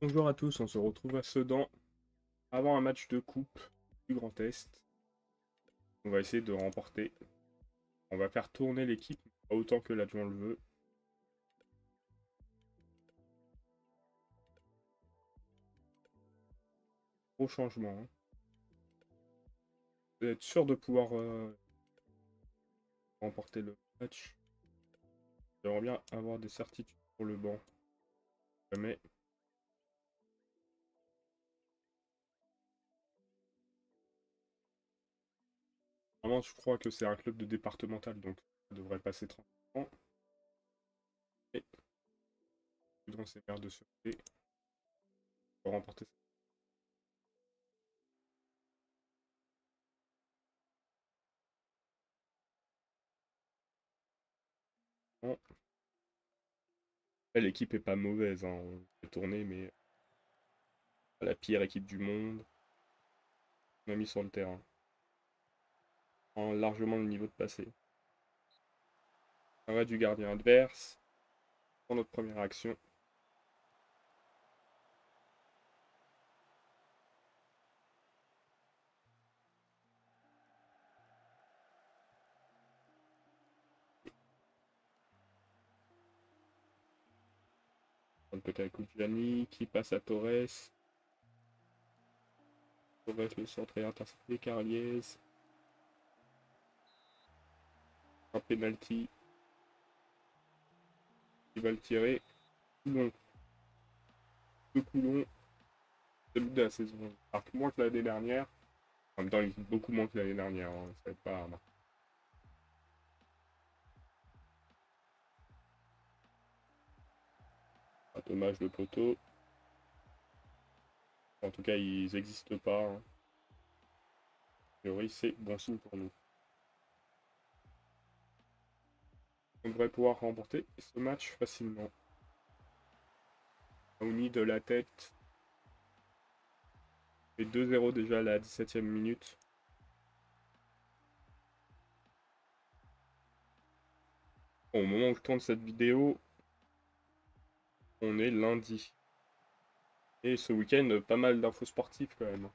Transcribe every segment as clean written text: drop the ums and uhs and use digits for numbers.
Bonjour à tous, on se retrouve à Sedan avant un match de coupe du Grand Est. On va essayer de remporter. On va faire tourner l'équipe pas autant que l'adjoint le veut. Gros changement, hein. Vous êtes sûr de pouvoir remporter le match. J'aimerais bien avoir des certitudes pour le banc. Jamais. Vraiment, je crois que c'est un club de départemental, donc ça devrait passer tranquillement. Et dans ces mères de sûreté pour remporter ça. Bon. L'équipe est pas mauvaise, hein. On peut tourner, mais pas la pire équipe du monde. On a mis sur le terrain. Largement le niveau de passé. Arrêt du gardien adverse pour notre première action. Peut-être avec Gianni qui passe à Torres. Torres le centre est intercepté. Carliez. Un penalty. Il va le tirer. Coulon. De Coulon. Début de la saison. Il marque moins que l'année dernière. En même temps, il joue beaucoup moins que l'année dernière, hein. Ça va être pas remarqué. Ah, dommage le poteau. En tout cas, ils n'existent pas, hein. A priori, c'est bon signe pour nous. On devrait pouvoir remporter ce match facilement. Aouni de la tête. Et 2-0 déjà à la 17e minute. Bon, au moment où je tourne cette vidéo, on est lundi. Et ce week-end, pas mal d'infos sportives quand même.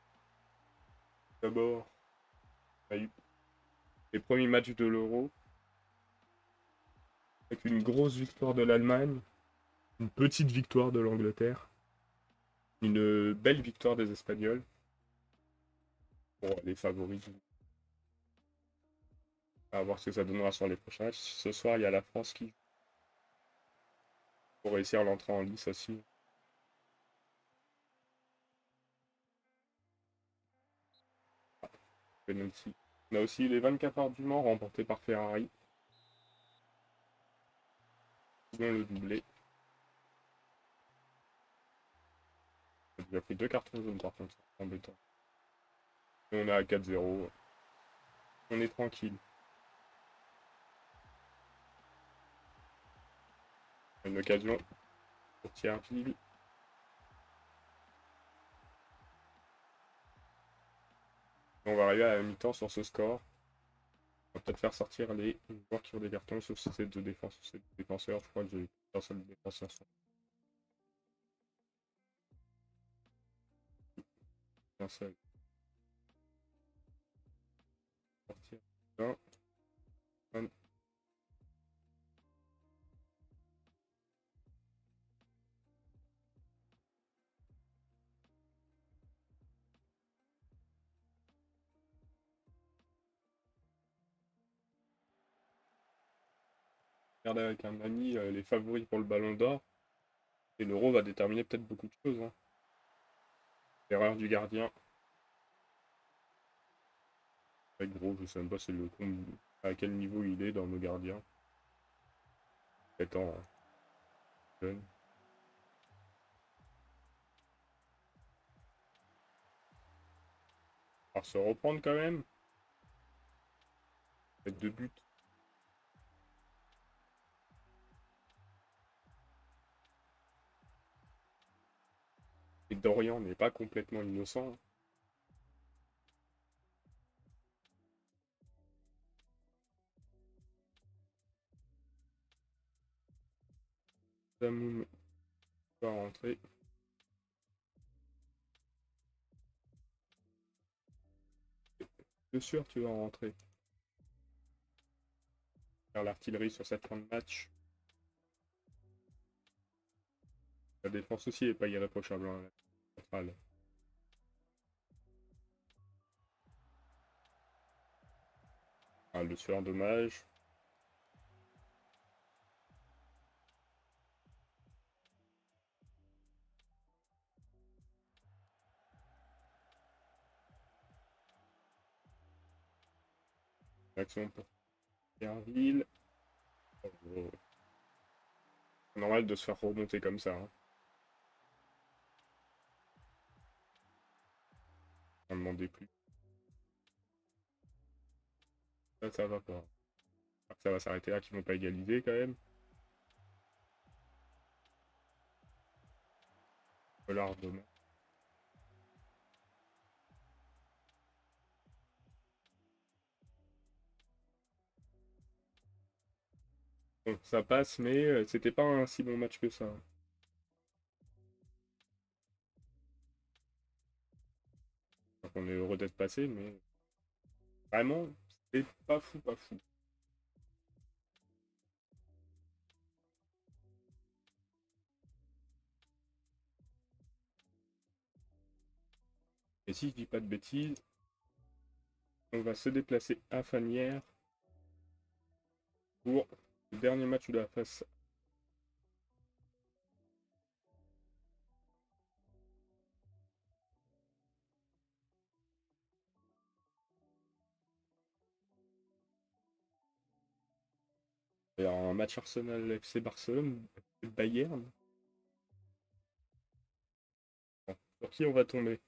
D'abord, on a eu les premiers matchs de l'Euro, avec une grosse victoire de l'Allemagne, une petite victoire de l'Angleterre, une belle victoire des Espagnols, pour les favoris. À voir ce que ça donnera sur les prochains matchs. Ce soir, il y a la France qui pour réussir l'entrée en lice aussi. Penalty. On a aussi les 24 heures du Mans remportés par Ferrari. Ils ont le doublé. On a déjà pris 2 cartons jaunes par contre, c'est embêtant. Et on est à 4-0. On est tranquille. Une occasion pour Thierry. On va arriver à la mi-temps sur ce score. On va peut-être faire sortir les joueurs qui ont des cartons, sauf si c'est deux défenseurs. C'est deux défenseurs, je crois que j'ai un seul défenseur. Un seul. Sortir. Un. Un. Regardez avec un ami les favoris pour le ballon d'or. Et l'euro va déterminer peut-être beaucoup de choses, hein. Erreur du gardien. Ouais, gros, je sais même pas c'est à quel niveau il est dans nos gardiens. Étant jeune. Alors se reprendre quand même. Avec 2 buts. Et Dorian n'est pas complètement innocent. Damoun va rentrer. de sûr, tu vas rentrer. Faire l'artillerie sur cette fin de match. La défense aussi est pas irréprochable, hein, la centrale. Ah, le sueur, dommage. Action pour Pierreville. Oh. C'est normal de se faire remonter comme ça. Hein. On ne demandait plus. Ça va pas. Ça va s'arrêter là, qu'ils vont pas égaliser quand même. Pollard, dommage. Bon, ça passe, mais c'était pas un si bon match que ça. Donc on est heureux d'être passé, mais vraiment, c'était pas fou, pas fou. Et si je dis pas de bêtises, on va se déplacer à Fanières pour le dernier match de la phase. Il y a un match Arsenal FC Barcelone, Bayern. Bon, sur qui on va tomber?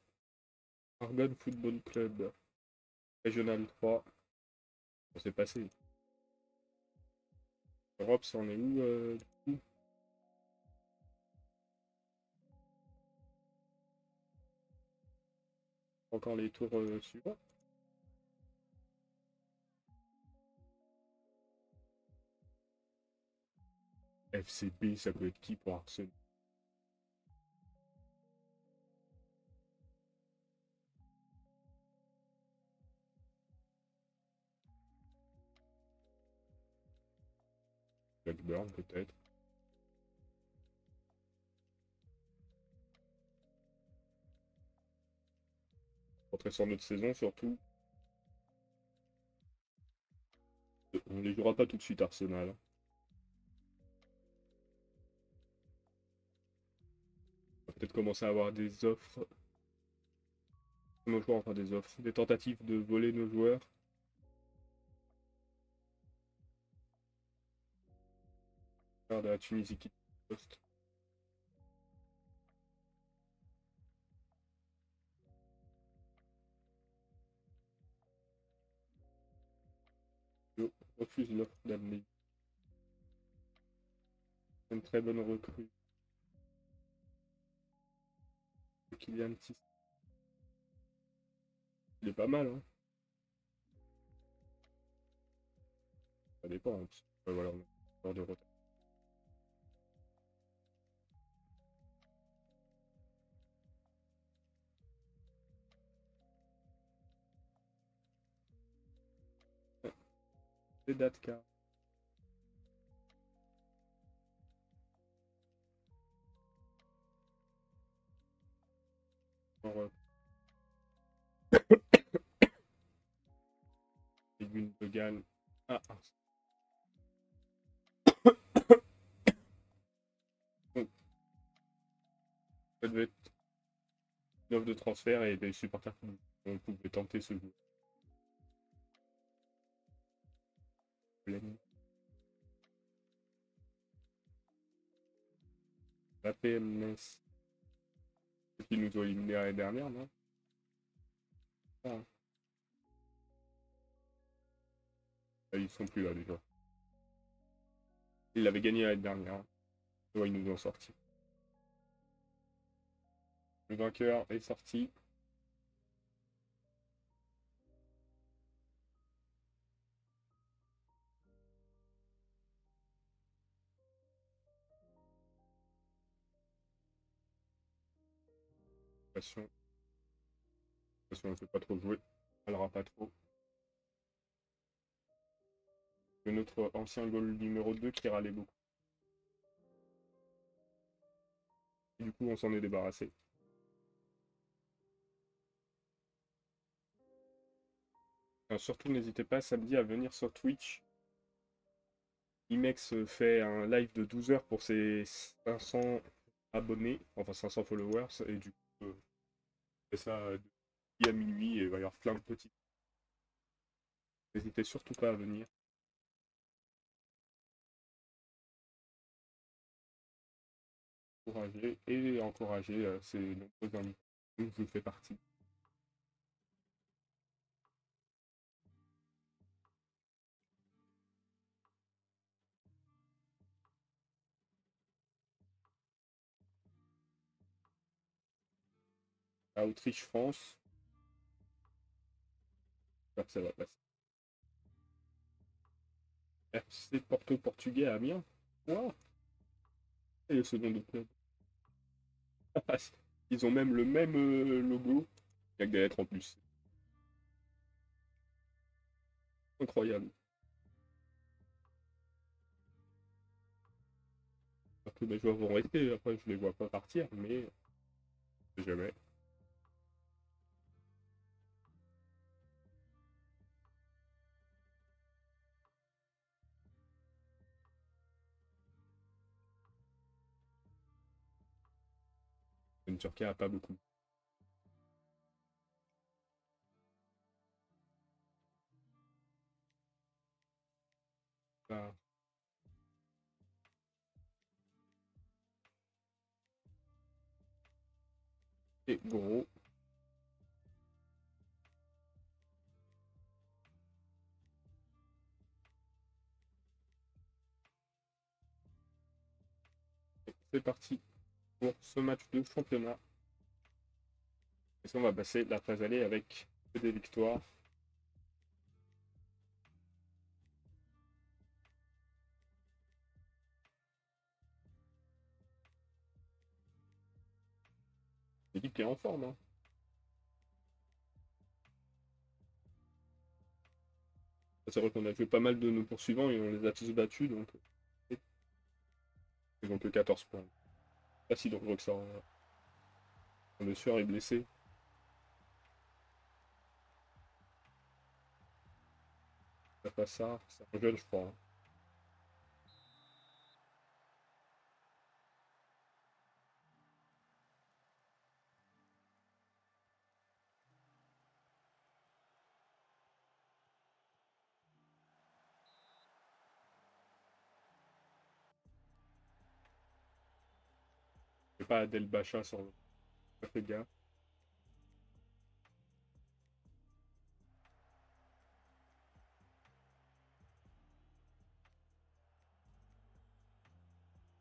Argonne Football Club, Régional 3. On s'est passé. Europe, ça en est où du coup? Encore les tours suivants. FCB, ça peut être qui pour Arsenal? Blackburn peut-être. Rentrer sur notre saison surtout. On les jouera pas tout de suite Arsenal. On va peut-être commencer à avoir des offres. Nos joueurs, enfin des offres. Des tentatives de voler nos joueurs. De la Tunisie qui poste. Je refuse l'offre d'Amné. Une très bonne recrue. Kylian Tis. Il est pas mal, hein. Ça dépend. Hein, voilà, on a de retard. C'est Datka. Gundogan. Ah, bon, ça devait être une offre de transfert et des supporters qui pouvaient tenter ce jeu. La PMS qui nous ont éliminés l'année dernière, non? Ah. Ils sont plus là déjà. Ils l'avaient gagné l'année dernière. Ouais, ils nous ont sorti. Le vainqueur est sorti. Passion. On ne peut pas trop jouer. Elle aura pas trop. notre ancien goal numéro 2 qui râlait beaucoup. Et du coup, on s'en est débarrassé. Alors, surtout, n'hésitez pas samedi à venir sur Twitch. Imex fait un live de 12 heures pour ses 500 abonnés, enfin 500 followers, et du coup, fait ça à minuit et il va y avoir plein de petits. N'hésitez surtout pas à venir. Encourager et encourager ces nombreux amis dont je fais partie. À Autriche-France, j'espère que ça va passer. FC Porto Portugais à Amiens. Wow. Et le second de club. Ils ont même le même logo. Il y a que des lettres en plus. Incroyable. Alors que mes joueurs vont rester, après je les vois pas partir, mais je sais jamais. Une Turquie a pas beaucoup. Ah. Et gros. C'est parti pour ce match de championnat. Et ça, on va passer la phase aller avec des victoires. L'équipe qui est en forme. Hein. C'est vrai qu'on a joué pas mal de nos poursuivants et on les a tous battus, donc ils n'ont que 14 points. Pas si dangereux que ça. Hein. Le sueur est blessé. Ça passe ça, c'est un jeune, je crois. Hein. C'est pas Adel Bacha sur le. Ça fait gaffe.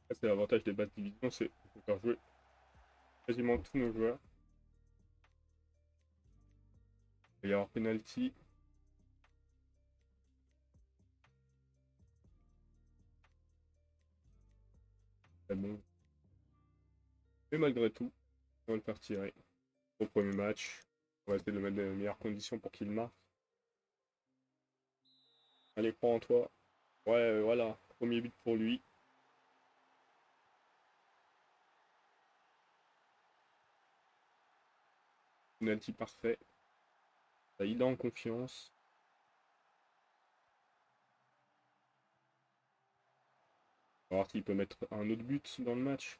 Ça, c'est l'avantage des basses divisions, c'est qu'on peut faire jouer quasiment tous nos joueurs. Il va y avoir penalty. C'est bon. Mais malgré tout, on va le faire tirer. Au premier match, on va essayer de le mettre dans les meilleures conditions pour qu'il marque. Allez, prends en toi. Ouais, voilà. Premier but pour lui. Penalty parfait. Ça, il est en confiance. On va voir s'il peut mettre un autre but dans le match.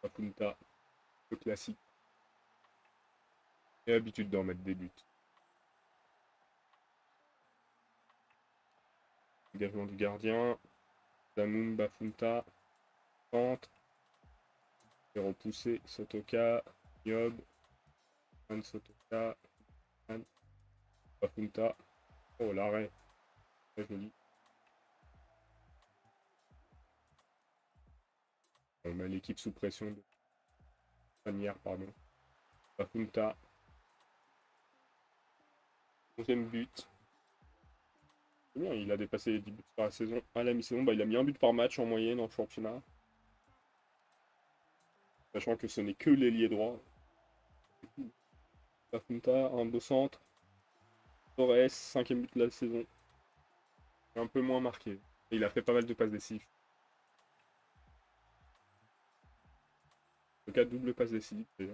Papunta, le classique. Et l'habitude d'en mettre des buts. Engagement du gardien. Damoum, Bafunta. Centre. Et repoussé. Sotoka. Niob. Han Sotoka. Han. Bafunta. Oh, l'arrêt. Très joli. On met l'équipe sous pression de manière, pardon. Bafunta. Deuxième but. C'est bien, il a dépassé les 10 buts par la saison. À la mi-saison, bah, il a mis un but par match en moyenne en championnat. Sachant que ce n'est que l'ailier droit. Bafunta, un beau centre. Torres, 5e but de la saison. Un peu moins marqué. Et il a fait pas mal de passes décisives. Le cas double passe décisive déjà.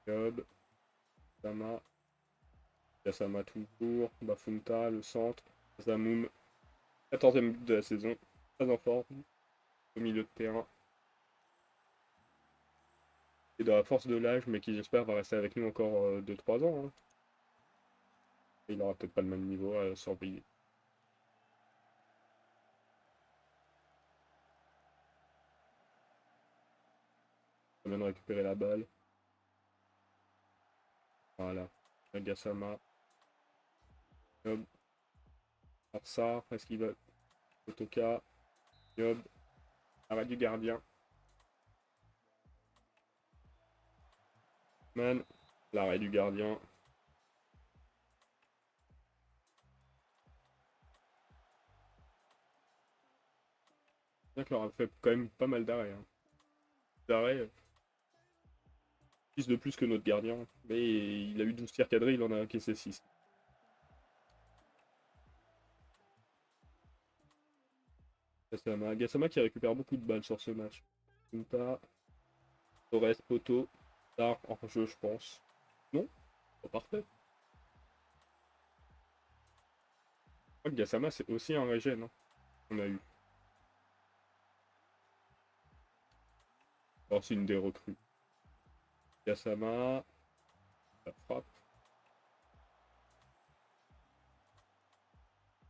Job, Sama, Yassama toujours, Bafunta, le centre, Zamoum, 14e but de la saison, très en forme, au milieu de terrain. Et dans la force de l'âge, mais qui j'espère va rester avec nous encore 2-3 ans. Hein. Et il aura peut-être pas le même niveau à surveiller. On vient de récupérer la balle. Voilà. Nagasama. Yob. Arsar. Est-ce qu'il va. Otoka. Yob. Arrêt du gardien. Man. L'arrêt du gardien. C'est vrai que leur a fait quand même pas mal d'arrêts. Hein. D'arrêts. 6 de plus que notre gardien. Mais il a eu 12 tirs cadrés, il en a encaissé 6. Gassama qui récupère beaucoup de balles sur ce match. Punta, Torres, Poto, Tard en jeu, je pense. Non? Pas parfait. Je crois que Gassama, c'est aussi un régène. Hein, qu'on a eu. Alors, c'est une des recrues. Gassama, la frappe.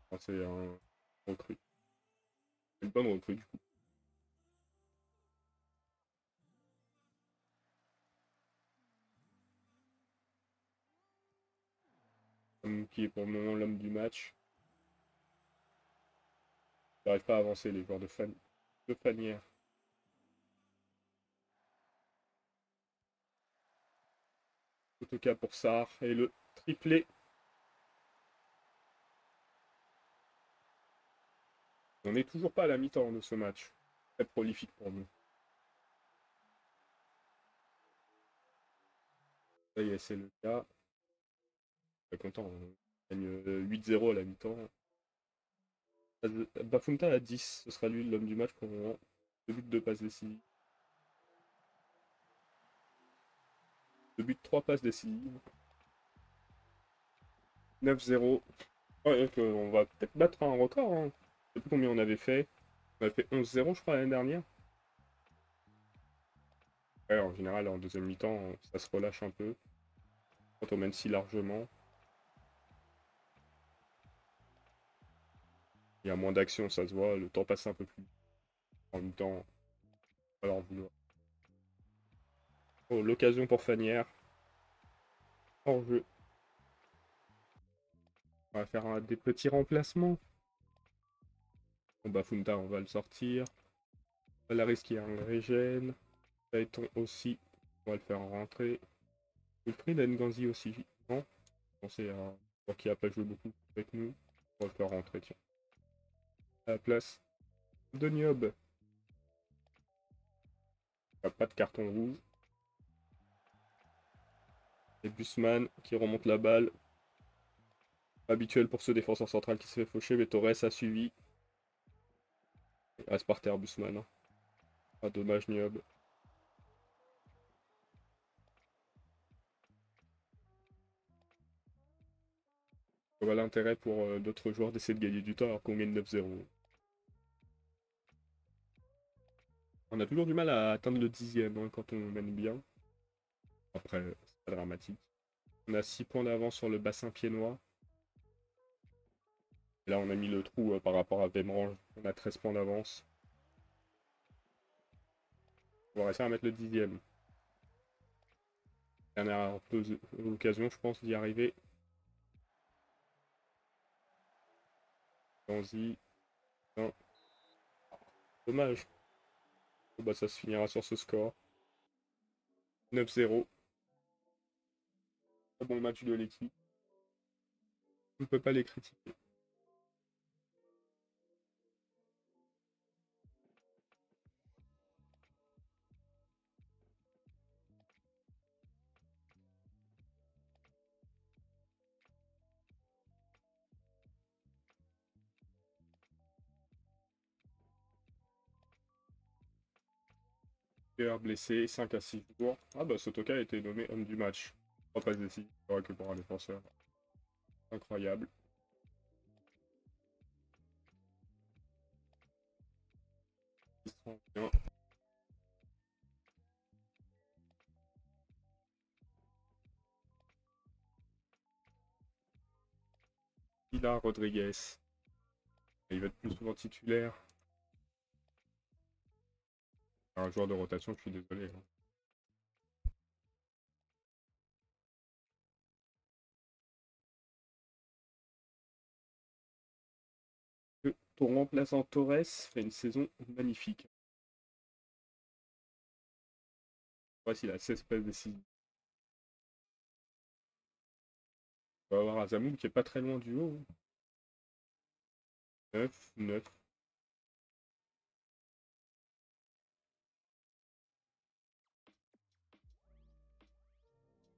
Enfin, c'est un recrue. Une bonne recrue, du coup. Qui est pour le moment l'homme du match. Ils n'arrivent pas à avancer, les joueurs de Fanière. Autoca pour Sarr. Et le triplé. On n'est toujours pas à la mi-temps de ce match. Très prolifique pour nous. Ça y est, c'est le cas. Très content. On gagne 8-0 à la mi-temps. Bafunta à 10. Ce sera lui l'homme du match pour le moment. 2 buts de passes décisives. 2 buts, 3 passes décisives. 9-0. Ouais, on va peut-être battre un record. Hein. Je sais plus combien on avait fait. On avait fait 11-0, je crois, l'année dernière. Ouais, en général, en deuxième mi-temps, ça se relâche un peu. Quand on mène si largement, il y a moins d'action, ça se voit. Le temps passe un peu plus. En même temps, alors vouloir. Oh, l'occasion pour Fanière. Hors jeu. On va faire des petits remplacements. Bon, bah, Funta, on va le sortir. Valaris qui est un régène. Phaéton aussi. On va le faire rentrer. Wilfried Nganzi aussi. Non? C'est un joueur qui n'a pas joué beaucoup avec nous. On va le faire rentrer, tiens. À la place de Niob. Pas de carton rouge. Et Busman qui remonte la balle. Habituel pour ce défenseur central qui se fait faucher, mais Torres a suivi. Il reste par terre Busman. Pas dommage Niob. On a l'intérêt pour d'autres joueurs d'essayer de gagner du temps alors qu'on gagne 9-0. On a toujours du mal à atteindre le 10e hein, quand on mène bien. Après, c'est pas dramatique. On a 6 points d'avance sur le bassin piénois. Et là, on a mis le trou par rapport à Vemrange. On a 13 points d'avance. On va réussir à mettre le 10e. Dernière occasion, je pense, d'y arriver. Allons-y. Non. Dommage. Bon, bah, ça se finira sur ce score. 9-0. Très bon match de l'équipe. On ne peut pas les critiquer. joueur blessé, 5 à 6 jours. Ah bah Sotoka a été nommé homme du match. 3 passes décisives, c'est vrai que pour un défenseur. Incroyable. Il se rend bien. Pilar Rodriguez. Il va être plus souvent titulaire. Un joueur de rotation, je suis désolé, hein. Ton remplaçant Torres fait une saison magnifique. Voici il a 16 passes décisives. On va avoir Azamoul qui est pas très loin du haut. 9, 9.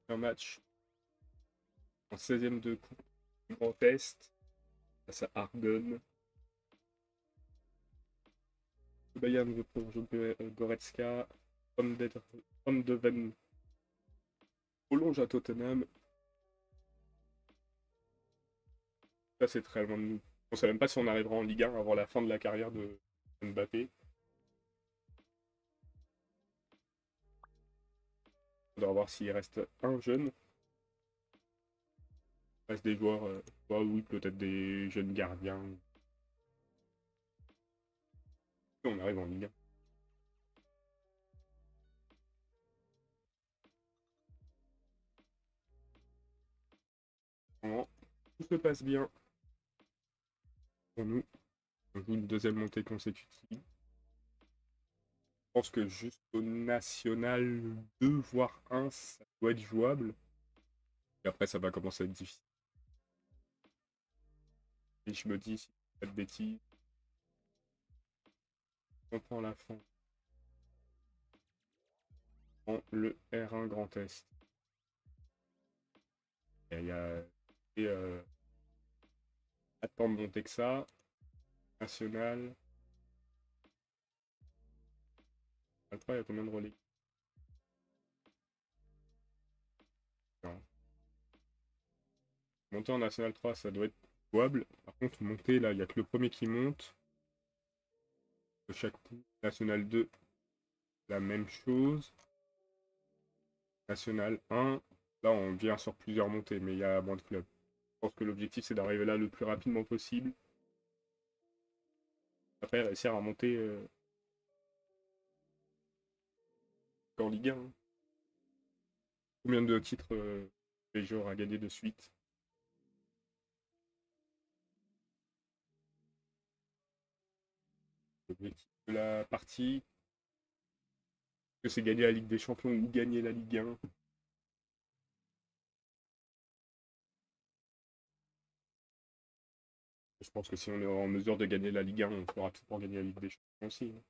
Un match en 16e de coupe. Grand Est. Face à Argonne. Le Bayern veut prolonger Goretzka. Van de Ven prolonge à Tottenham. Ça, c'est très loin de nous. On ne sait même pas si on arrivera en Ligue 1 avant la fin de la carrière de Mbappé. On doit voir s'il reste un jeune. Il reste des joueurs, oui, peut-être des jeunes gardiens. On arrive en Ligue 1. Tout se passe bien pour nous. On joue une deuxième montée consécutive. Je pense que juste au National 2, voire 1, ça doit être jouable. Et après, ça va commencer à être difficile. Et je me dis, si je fais pas de bêtises, on prend la fin en le R1 Grand Est. Et il y a attendre de monter que ça. National. Après, il y a combien de relais? Non. Monter en National 3, ça doit être jouable. Par contre, monter, là, il n'y a que le premier qui monte. De chaque coup. National 2, la même chose. National 1, là, on vient sur plusieurs montées, mais il y a moins de clubs. Je pense que l'objectif, c'est d'arriver là le plus rapidement possible. Après, réussir à monter en Ligue 1. Hein. Combien de titres PSG aura gagné de suite? L'objectif de la partie, que c'est gagner la Ligue des Champions ou gagner la Ligue 1. Je pense que si on est en mesure de gagner la Ligue 1, on fera tout pour gagner la Ligue des Champions aussi. Hein.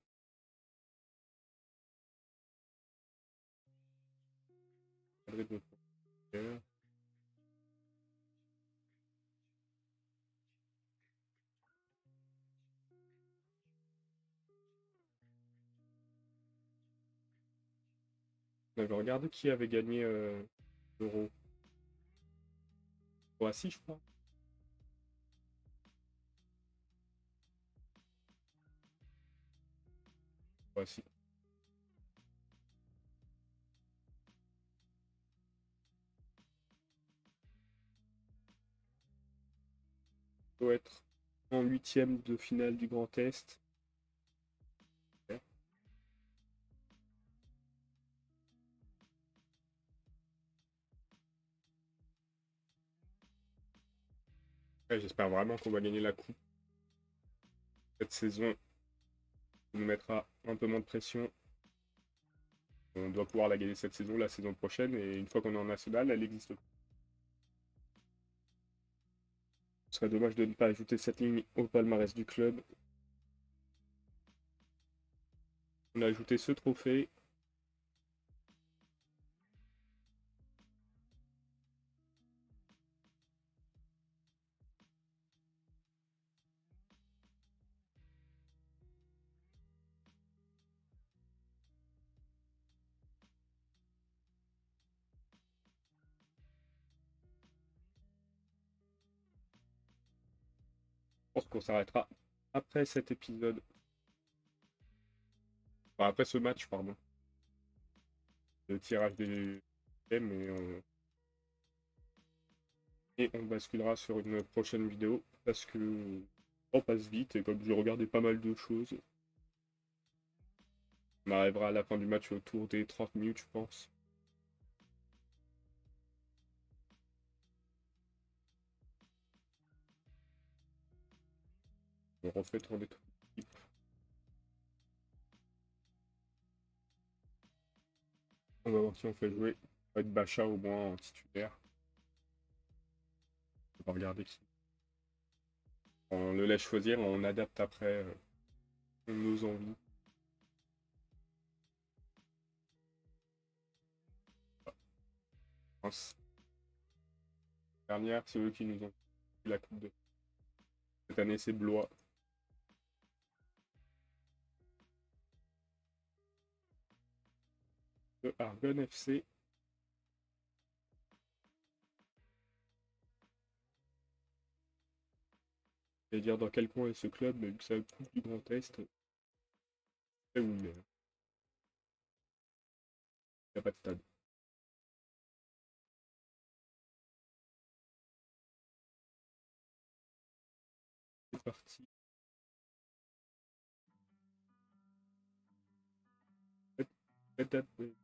On avait regardé qui avait gagné l'Euro. Croatie, je crois. Croatie. Doit être en huitième de finale du Grand Est. Ouais, j'espère vraiment qu'on va gagner la coupe. Cette saison nous mettra un peu moins de pression. On doit pouvoir la gagner cette saison, la saison prochaine, et une fois qu'on est en national, elle existe. Ce serait dommage de ne pas ajouter cette ligne au palmarès du club. On a ajouté ce trophée. pense qu'on s'arrêtera après cet épisode. Enfin, après ce match, pardon. Le tirage des thèmes et on basculera sur une prochaine vidéo parce que on passe vite et comme je regardais pas mal de choses, on arrivera à la fin du match autour des 30 minutes, je pense. On refait tourner toute l'équipe. On va voir qui on fait jouer. Ça va être Bacha au moins en titulaire. On va regarder qui. On le laisse choisir, on adapte après nos envies. France. Dernière, c'est eux qui nous ont fait la coupe de. Cette année, c'est Blois. De Argonne FC. Je vais dire dans quel coin est ce club, mais vu que c'est la coupe du Grand Est, c'est où il n'y a pas de stade. C'est parti.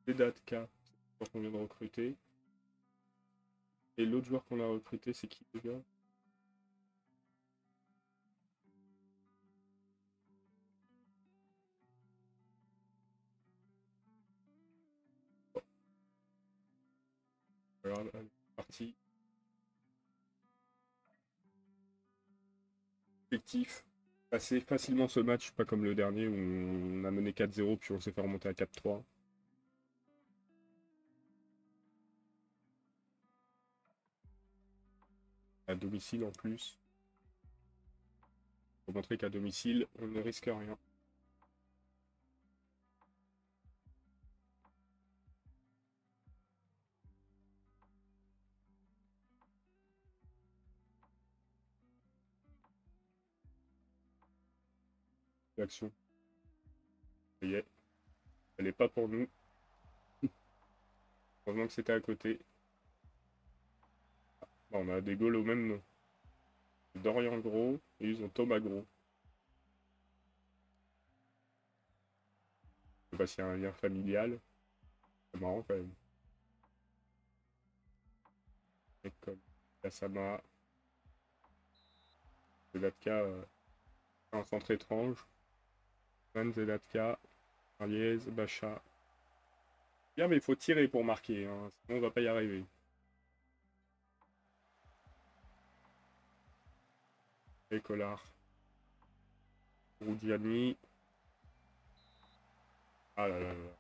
Vedatka, c'est le joueur qu'on vient de recruter. Et l'autre joueur qu'on a recruté, c'est qui déjà? Regarde, allez, c'est parti. Effectif. Passer facilement ce match, pas comme le dernier où on a mené 4-0 puis on s'est fait remonter à 4-3. À domicile en plus. Pour montrer qu'à domicile, on ne risque rien. L'action. Ça y est. Elle n'est pas pour nous. Heureusement que c'était à côté. Bon, on a des goals au même nom. Dorian Gros et ils ont Thomas Gros. Je sais pas s'il y a un lien familial. C'est marrant quand même. École. Kasama. Zedatka. Un centre étrange. Van Zedatka. Arliez. Bacha. Bien, mais il faut tirer pour marquer. Hein, sinon, on va pas y arriver. Et Collard. Roudiani. Ah là là là.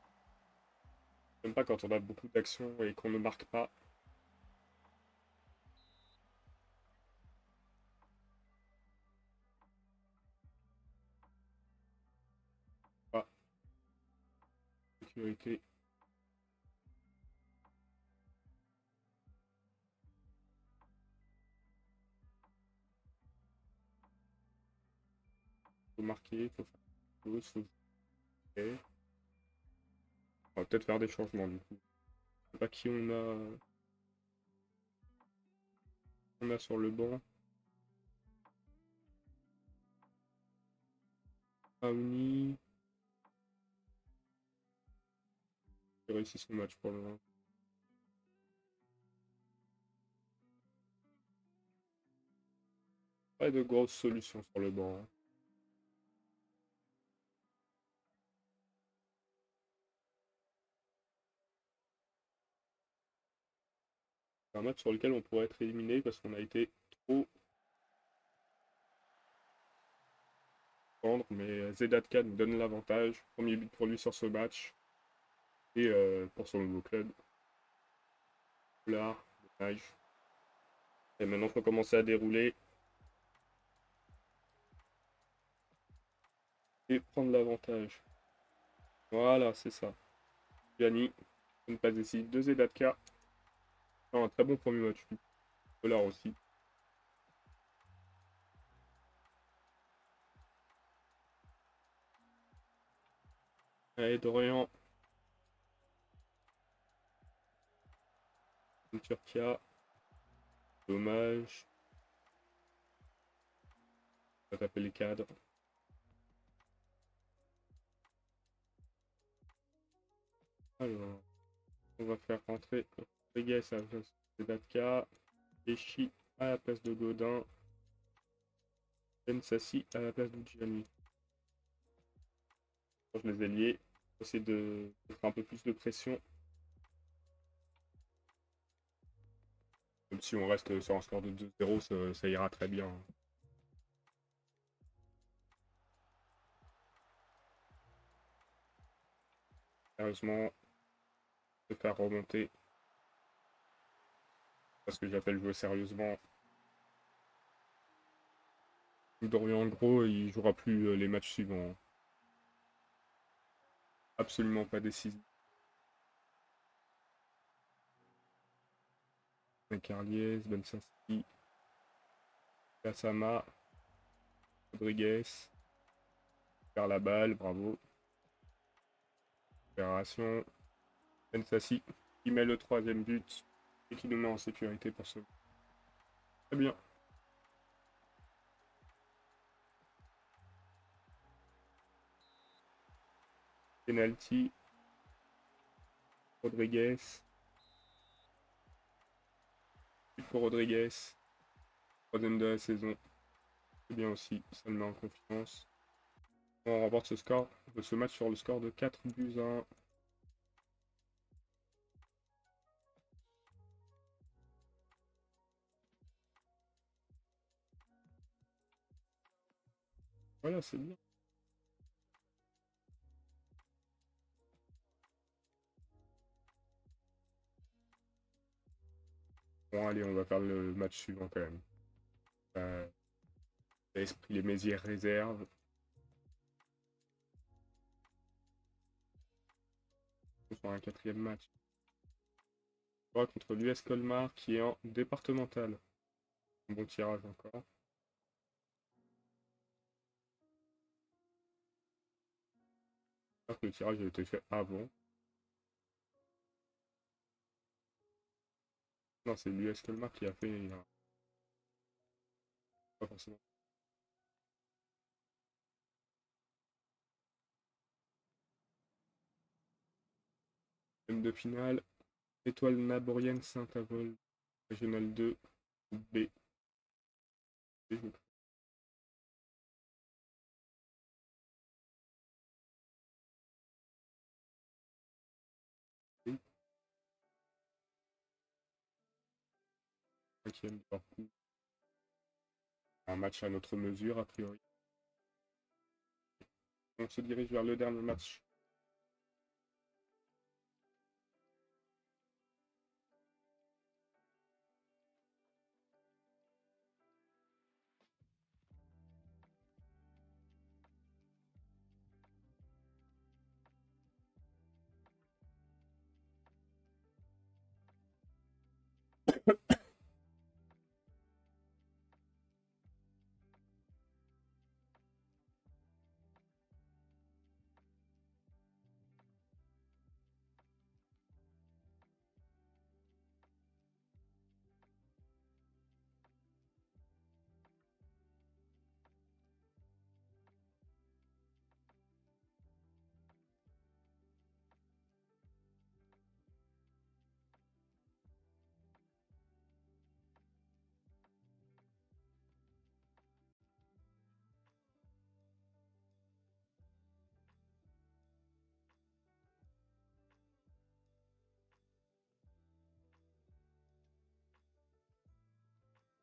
J'aime pas quand on a beaucoup d'actions et qu'on ne marque pas. Ah, sécurité. Faut marquer, faut faire quelque chose, faut jouer. On va peut-être faire des changements du coup. Je sais pas qui on a sur le banc. Aouni. Il a réussi son match pour le moment. Pas de grosses solutions sur le banc. Hein. C'est un match sur lequel on pourrait être éliminé parce qu'on a été trop tendre, mais Zedatka nous donne l'avantage. Premier but pour lui sur ce match. Et pour son nouveau club. Là, dommage. Et maintenant, il faut commencer à dérouler. Et prendre l'avantage. Voilà, c'est ça. Gianni, une passe décisive de Zedatka. Un très bon premier match. Pollard aussi. Allez, Dorian. Une Turquia. Dommage. On va taper les cadres. Alors, on va faire rentrer Rodriguez à la place de Datka. Echi à la place de Godin. Ben Sassi à la place de Gianni. Je les ailiers. Essayer de mettre un peu plus de pression. Même si on reste sur un score de 2-0, ça ira très bien. Sérieusement, de faire remonter. Parce que j'appelle jouer sérieusement. Dorian, en gros, il jouera plus les matchs suivants. Absolument pas décisif. Carliez, Ben Sassi, Gassama, Rodriguez, faire la balle, bravo. Opération. Ben Sassi qui met le troisième but et qui nous met en sécurité pour ce. Très bien. Penalty. Rodriguez. But pour Rodriguez. Troisième de la saison. C'est bien aussi, ça me met en confiance. On remporte ce match sur le score de 4-1. Voilà, c'est bien. Bon, allez, on va faire le match suivant quand même. L'Esprit les Mézières réserve. Sur un quatrième match. Contre l'US Colmar qui est en départemental. Bon tirage encore. J'espère que le tirage a été fait avant. Non, c'est l'US Colmar qui a fait. Pas forcément. Thème de finale. Étoile Naborienne Saint-Avold. Régional 2. B. Cinquième de parcours. Un match à notre mesure, a priori. On se dirige vers le dernier match.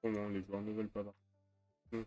Oh non, les joueurs ne veulent pas. Hmm.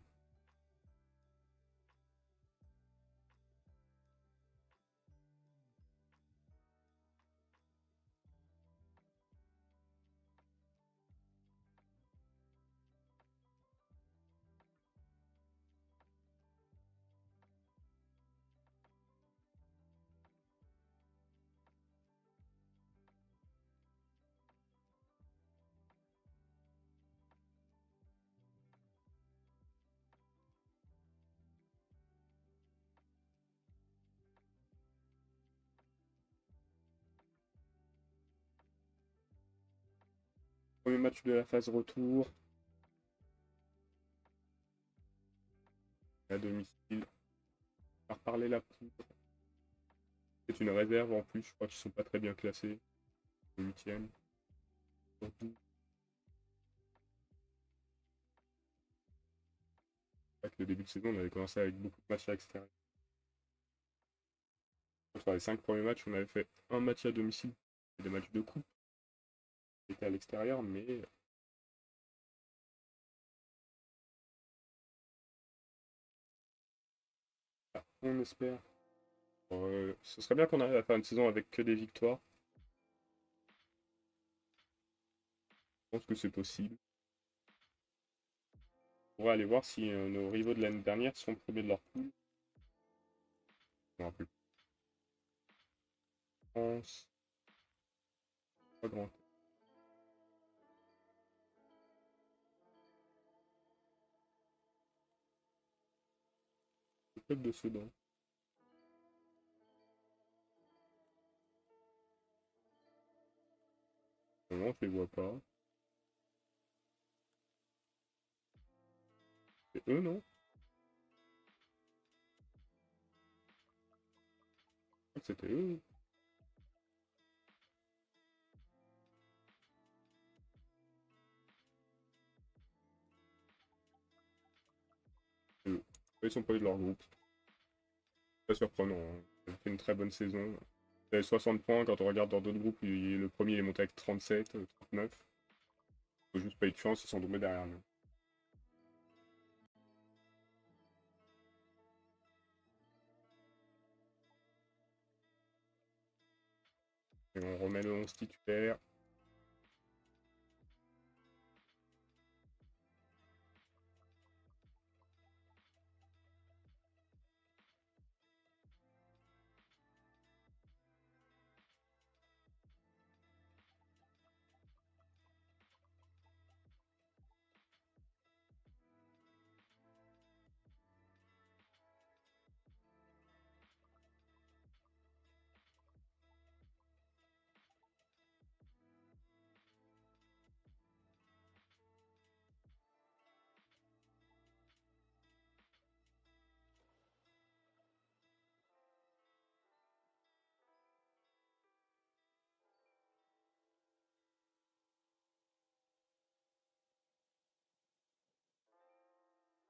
Premier match de la phase retour. À domicile. On va reparler la poudre. C'est une réserve en plus, je crois qu'ils sont pas très bien classés. Le 8e. Le début de saison, on avait commencé avec beaucoup de matchs à l'extérieur. Sur les 5 premiers matchs, on avait fait un match à domicile et des matchs de coupe qui étaient à l'extérieur, mais on espère. Ce serait bien qu'on arrive à faire une saison avec que des victoires. Je pense que c'est possible. On pourrait aller voir si nos rivaux de l'année dernière sont premiers de leur poule. Je me rappelle. France. Pas grand. Le club de Sedan. Non, je les vois pas. C'est eux, non? Je crois que c'était eux. Eux. Ils sont premiers de leur groupe. Pas surprenant, hein. Ils ont fait une très bonne saison. Ils avaient 60 points, quand on regarde dans d'autres groupes, le premier il est monté avec 37, 39. Faut juste pas eu de chance, ils sont tombés derrière nous. Et on remet le 11 titulaire.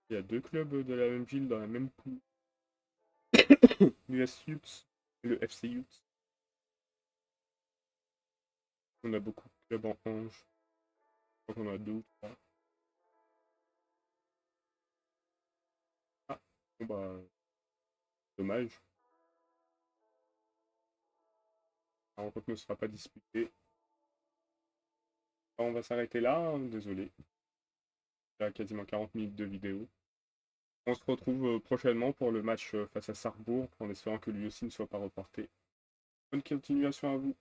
Il y a deux clubs de la même ville dans la même poule. L'US Youth et le FC Youth. On a beaucoup de clubs en Ange. Je crois qu'on a deux ou trois. Ah, bon bah, dommage. La rencontre ne sera pas disputée. Alors, on va s'arrêter là, hein, désolé. Il y a quasiment 40 minutes de vidéo. On se retrouve prochainement pour le match face à Sarrebourg, en espérant que lui aussi ne soit pas reporté. Bonne continuation à vous.